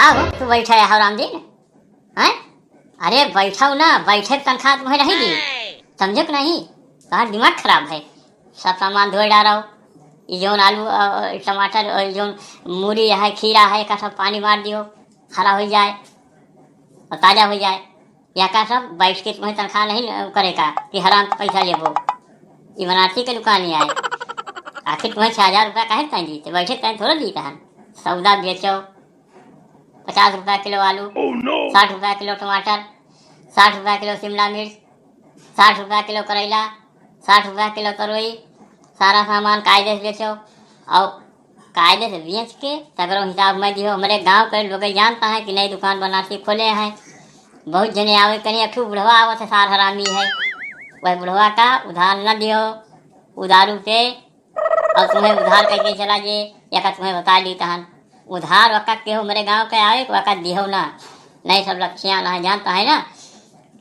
का हो तू बैठा है रामदीन हैं? अरे बैठाओ ना, बैठे तनख्वाह तुम्हें नहीं दी, समझो कि नहीं? तुम्हारा दिमाग खराब है। सब सामान धोए डालो, ये जो आलू टमाटर और जो मूली है खीरा है का सब पानी मार दियो, हरा हो जाए और ताज़ा हो जाए। या का सब बैठ के तुम्हें तनख्वाह नहीं करेगा कि हराम पैसा लेबो। ये बनारसी के दुकान ही आए, आखिर तुम्हें 6,000 रुपया काहे कहीं दी? तो बैठे कहीं थोड़ा दी तहन। सौदा बेचो, 50 रुपया किलो आलू, 60 रुपया किलो टमाटर, 60 रुपया किलो शिमला मिर्च, 60 रुपया किलो करेला, 60 रुपया किलो तरोई, सारा सामान कायदे से बेचो और कायदे से बेच के तगड़ो हिसाब में दियो। हमारे गांव के लोग जानता है कि नई दुकान बनारसी खोले हैं। बहुत जने आवे कहीं अखू बुढ़वा आवत है, सार हरामी है। वह बुढ़वा का उधार न दियो, उधारू पे और तुम्हें उधार करके चला जे या का तुम्हें बता दी तहन उधार वक़्त के हो मेरे गांव के आवे वक़्त दिहो ना। नहीं सब लक्ष्यान है, जानता है ना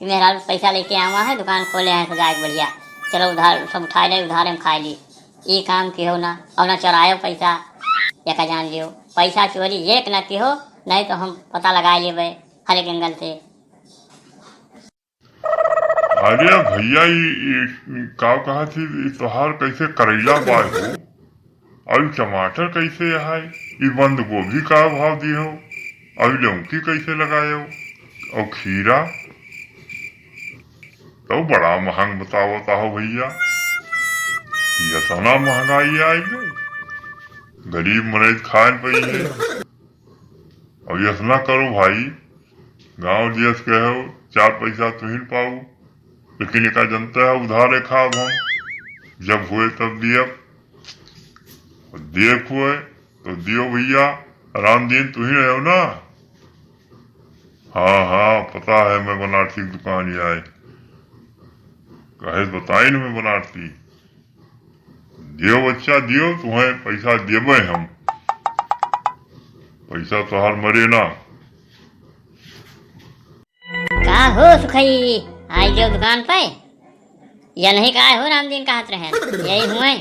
कि मेरा पैसा लेके आवा है, दुकान खोले हैं सजाए बढ़िया, चलो उधार सब उठा ले, उधार में खा ली। ये काम की हो ना, और ना चुरायो पैसा या का जान लियो। पैसा चोरी एक न की हो, नहीं तो हम पता लगा लेबे हर एक एंगल से। अरे भैया ये का कहा थी तोहार कैसे करेला बाय हो और टमाटर कैसे है, ये बंद गोभी का भाव दी हो और लौकी कैसे लगाए हो और खीरा तो बड़ा महंग बतावता हो भैया। ये इतना महंगाई आई गई, गरीब मरीज खाए पई है। और ये ना करो भाई, गांव देश के हो, 4 पैसा तुहिन पाऊ, लेकिन एक जनता है उधारे खाब हम, जब हुए तब दिए, देख हुए तो दियो भैया। रामदीन तू ही रहे हो ना? हाँ हाँ पता है, मैं बनारसी की दुकान ही आए, कहे बताई ना मैं बनारसी। दियो बच्चा दियो, तुम्हें पैसा देवे हम, पैसा तो हर मरे ना। का हो सुखई आई जो दुकान पे या नहीं? का हो रामदीन का हाथ रहे यही हुए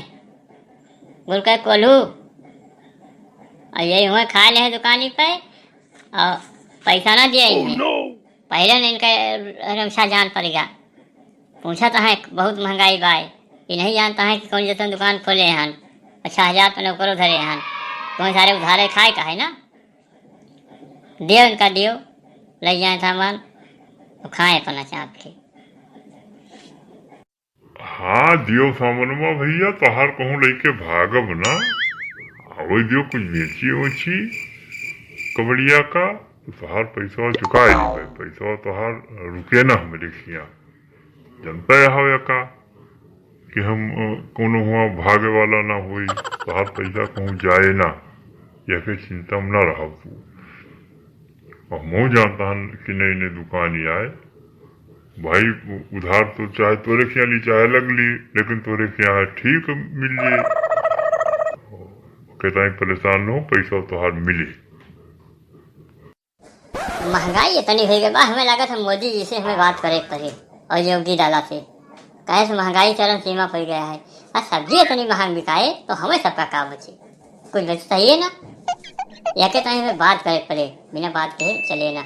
गुल के कोल्हू और यही हुए खा ले दुकानी पे और पैसा ना दिए इन्हें। पहले ने इनका रक्षा जान पड़ेगा, पूछा तो है बहुत महंगाई बाय, ये नहीं जानता है कि कौन जैसे दुकान खोले हन 6,000 पे नौकरों धरे हन। तुम्हें सारे उधारे खाए का है ना, दियो इनका दियो, ले जाए सामान तो खाए अपना चाप के। हाँ दियो सामनमा भैया, तोहार कहूँ लेके भागब ना, आवो दियो कुछ बेची उची कबड़िया का, तो तोहार पैसा चुका देवे, पैसा तोहार रुके ना हमारे खिया। जनता है का कि हम कोनो हुआ भागे वाला ना हुई, तोहार पैसा कहूँ जाए ना, या फिर चिंता में ना रहा तू। और मैं जानता हूँ कि नई नई दुकान ही आए भाई, उधार तो चाहे तोरे क्या ली चाहे लगली, लेकिन तोरे क्या है ठीक मिल जाए, कहता है परेशान हो, पैसा तोहार मिले। महंगाई इतनी हो गई बा, हमें लगा था मोदी जी से हमें बात करे पड़े और योगी दादा से, कहे से महंगाई चरम सीमा पर गया है। और सब्जी इतनी महंग बिकाए तो हमें सबका काम बचे, कुछ बचता ही है ना, या के टाइम में बात करे पड़े, बिना बात के चले ना।